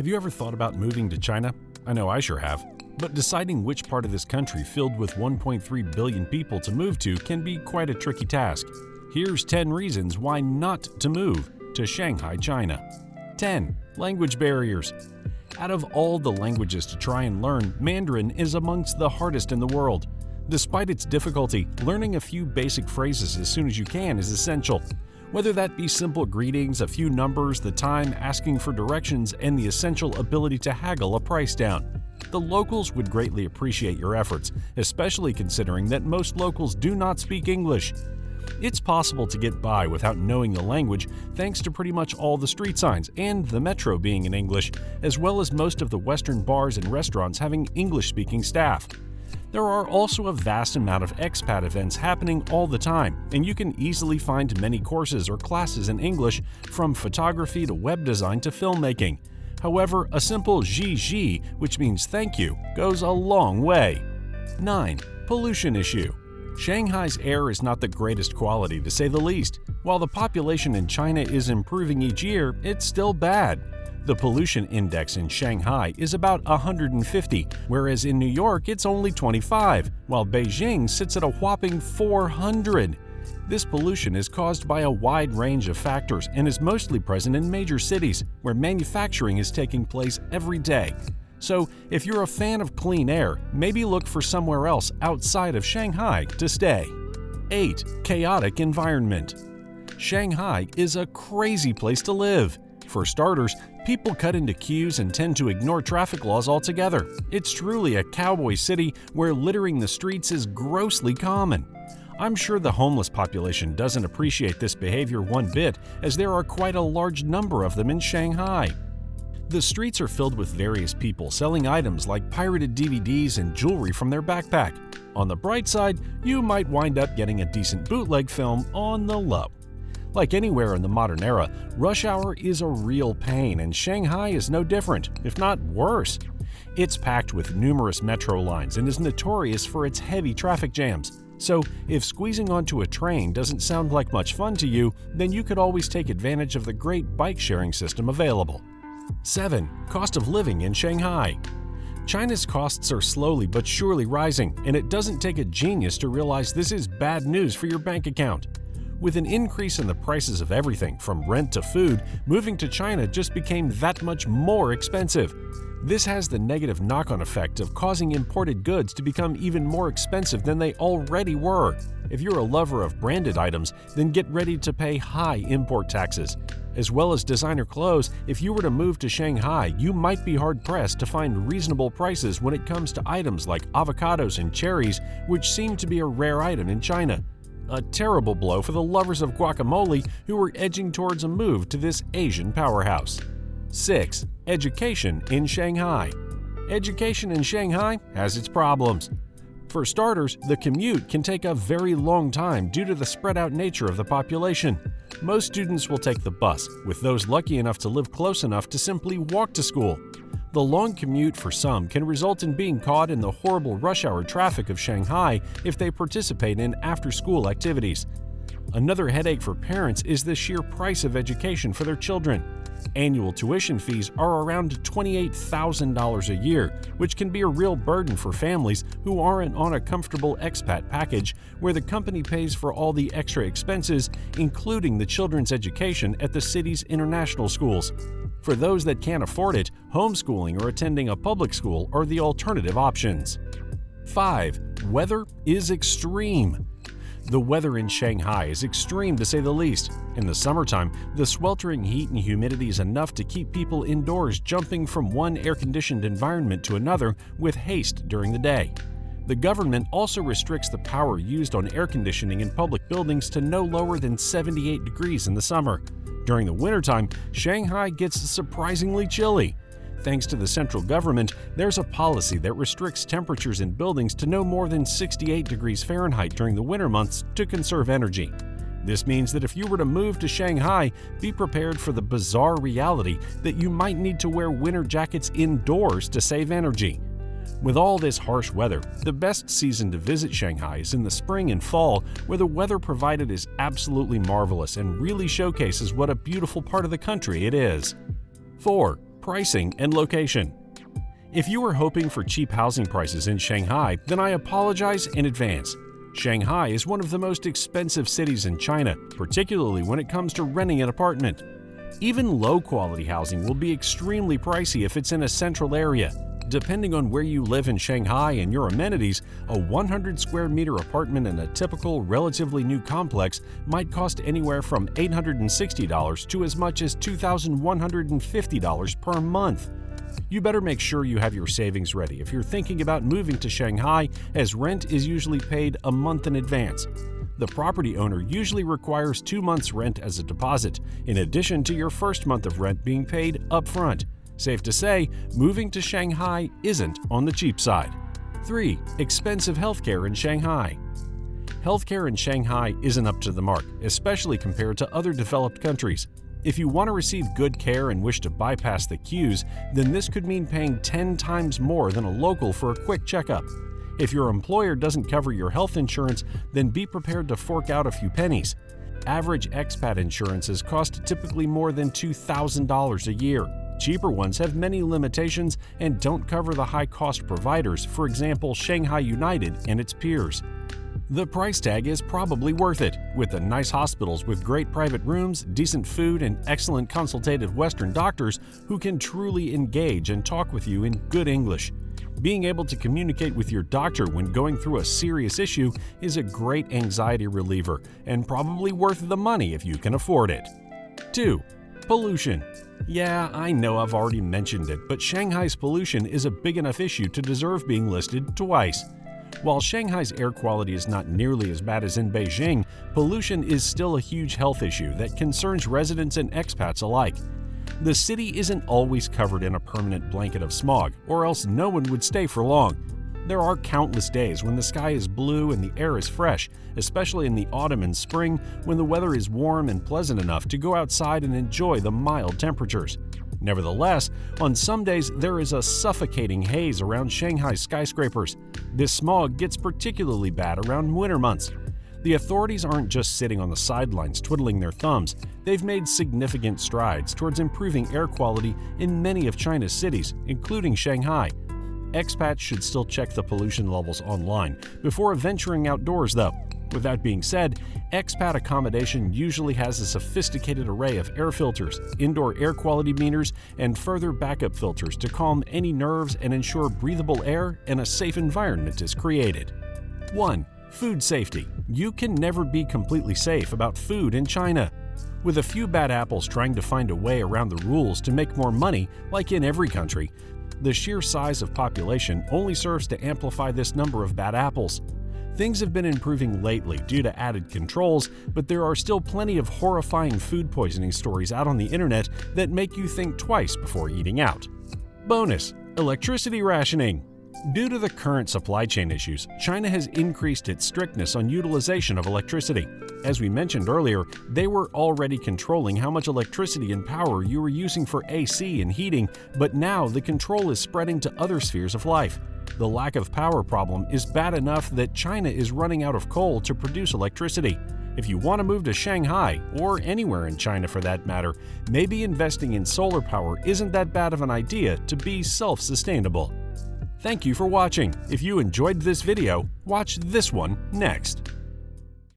Have you ever thought about moving to China? I know I sure have. But deciding which part of this country filled with 1.3 billion people to move to can be quite a tricky task. Here's 10 reasons why not to move to Shanghai, China. 10. Language barriers. Out of all the languages to try and learn, Mandarin is amongst the hardest in the world. Despite its difficulty, learning a few basic phrases as soon as you can is essential. Whether that be simple greetings, a few numbers, the time, asking for directions, and the essential ability to haggle a price down. The locals would greatly appreciate your efforts, especially considering that most locals do not speak English. It's possible to get by without knowing the language thanks to pretty much all the street signs and the metro being in English, as well as most of the Western bars and restaurants having English-speaking staff. There are also a vast amount of expat events happening all the time, and you can easily find many courses or classes in English, from photography to web design to filmmaking. However, a simple ji, which means thank you, goes a long way. 9. Pollution issue. Shanghai's air is not the greatest quality, to say the least. While the population in China is improving each year, it's still bad. The pollution index in Shanghai is about 150, whereas in New York it's only 25, while Beijing sits at a whopping 400. This pollution is caused by a wide range of factors and is mostly present in major cities, where manufacturing is taking place every day. So, if you're a fan of clean air, maybe look for somewhere else outside of Shanghai to stay. 8. Chaotic environment. Shanghai is a crazy place to live. For starters, people cut into queues and tend to ignore traffic laws altogether. It's truly a cowboy city where littering the streets is grossly common. I'm sure the homeless population doesn't appreciate this behavior one bit, as there are quite a large number of them in Shanghai. The streets are filled with various people selling items like pirated DVDs and jewelry from their backpack. On the bright side, you might wind up getting a decent bootleg film on the low. Like anywhere in the modern era, rush hour is a real pain, and Shanghai is no different, if not worse. It's packed with numerous metro lines and is notorious for its heavy traffic jams. So, if squeezing onto a train doesn't sound like much fun to you, then you could always take advantage of the great bike-sharing system available. 7. Cost of living in Shanghai. China's costs are slowly but surely rising, and it doesn't take a genius to realize this is bad news for your bank account. With an increase in the prices of everything from rent to food, moving to China just became that much more expensive. This has the negative knock-on effect of causing imported goods to become even more expensive than they already were. If you're a lover of branded items, then get ready to pay high import taxes. As well as designer clothes, if you were to move to Shanghai, you might be hard-pressed to find reasonable prices when it comes to items like avocados and cherries, which seem to be a rare item in China. A terrible blow for the lovers of guacamole who are edging towards a move to this Asian powerhouse. 6. Education in Shanghai. Education in Shanghai has its problems. For starters, the commute can take a very long time due to the spread-out nature of the population. Most students will take the bus, with those lucky enough to live close enough to simply walk to school. The long commute for some can result in being caught in the horrible rush hour traffic of Shanghai if they participate in after-school activities. Another headache for parents is the sheer price of education for their children. Annual tuition fees are around $28,000 a year, which can be a real burden for families who aren't on a comfortable expat package where the company pays for all the extra expenses, including the children's education at the city's international schools. For those that can't afford it, homeschooling or attending a public school are the alternative options. 5. Weather is extreme. The weather in Shanghai is extreme to say the least. In the summertime, the sweltering heat and humidity is enough to keep people indoors jumping from one air-conditioned environment to another with haste during the day. The government also restricts the power used on air conditioning in public buildings to no lower than 78 degrees in the summer. During the wintertime, Shanghai gets surprisingly chilly. Thanks to the central government, there's a policy that restricts temperatures in buildings to no more than 68 degrees Fahrenheit during the winter months to conserve energy. This means that if you were to move to Shanghai, be prepared for the bizarre reality that you might need to wear winter jackets indoors to save energy. With all this harsh weather, the best season to visit Shanghai is in the spring and fall, where the weather provided is absolutely marvelous and really showcases what a beautiful part of the country it is. 4. Pricing and location. If you are hoping for cheap housing prices in Shanghai, then I apologize in advance. Shanghai is one of the most expensive cities in China, particularly when it comes to renting an apartment. Even low-quality housing will be extremely pricey if it's in a central area. Depending on where you live in Shanghai and your amenities, a 100 square meter apartment in a typical, relatively new complex might cost anywhere from $860 to as much as $2,150 per month. You better make sure you have your savings ready if you're thinking about moving to Shanghai, as rent is usually paid a month in advance. The property owner usually requires 2 months' rent as a deposit, in addition to your first month of rent being paid up front. Safe to say, moving to Shanghai isn't on the cheap side. 3. Expensive healthcare in Shanghai. Healthcare in Shanghai isn't up to the mark, especially compared to other developed countries. If you want to receive good care and wish to bypass the queues, then this could mean paying 10 times more than a local for a quick checkup. If your employer doesn't cover your health insurance, then be prepared to fork out a few pennies. Average expat insurances cost typically more than $2,000 a year. Cheaper ones have many limitations and don't cover the high-cost providers, for example Shanghai United and its peers. The price tag is probably worth it, with the nice hospitals with great private rooms, decent food, and excellent consultative Western doctors who can truly engage and talk with you in good English. Being able to communicate with your doctor when going through a serious issue is a great anxiety reliever and probably worth the money if you can afford it. 2. Pollution. Yeah, I know I've already mentioned it, but Shanghai's pollution is a big enough issue to deserve being listed twice. While Shanghai's air quality is not nearly as bad as in Beijing, pollution is still a huge health issue that concerns residents and expats alike. The city isn't always covered in a permanent blanket of smog, or else no one would stay for long. There are countless days when the sky is blue and the air is fresh, especially in the autumn and spring when the weather is warm and pleasant enough to go outside and enjoy the mild temperatures. Nevertheless, on some days there is a suffocating haze around Shanghai skyscrapers. This smog gets particularly bad around winter months. The authorities aren't just sitting on the sidelines twiddling their thumbs. They've made significant strides towards improving air quality in many of China's cities, including Shanghai. Expats should still check the pollution levels online before venturing outdoors, though. With that being said, expat accommodation usually has a sophisticated array of air filters, indoor air quality meters, and further backup filters to calm any nerves and ensure breathable air and a safe environment is created. 1. Food safety. You can never be completely safe about food in China. With a few bad apples trying to find a way around the rules to make more money, like in every country, the sheer size of population only serves to amplify this number of bad apples. Things have been improving lately due to added controls, but there are still plenty of horrifying food poisoning stories out on the internet that make you think twice before eating out. Bonus: electricity rationing. Due to the current supply chain issues, China has increased its strictness on utilization of electricity. As we mentioned earlier, they were already controlling how much electricity and power you were using for AC and heating, but now the control is spreading to other spheres of life. The lack of power problem is bad enough that China is running out of coal to produce electricity. If you want to move to Shanghai, or anywhere in China for that matter, maybe investing in solar power isn't that bad of an idea to be self-sustainable. Thank you for watching. If you enjoyed this video, watch this one next.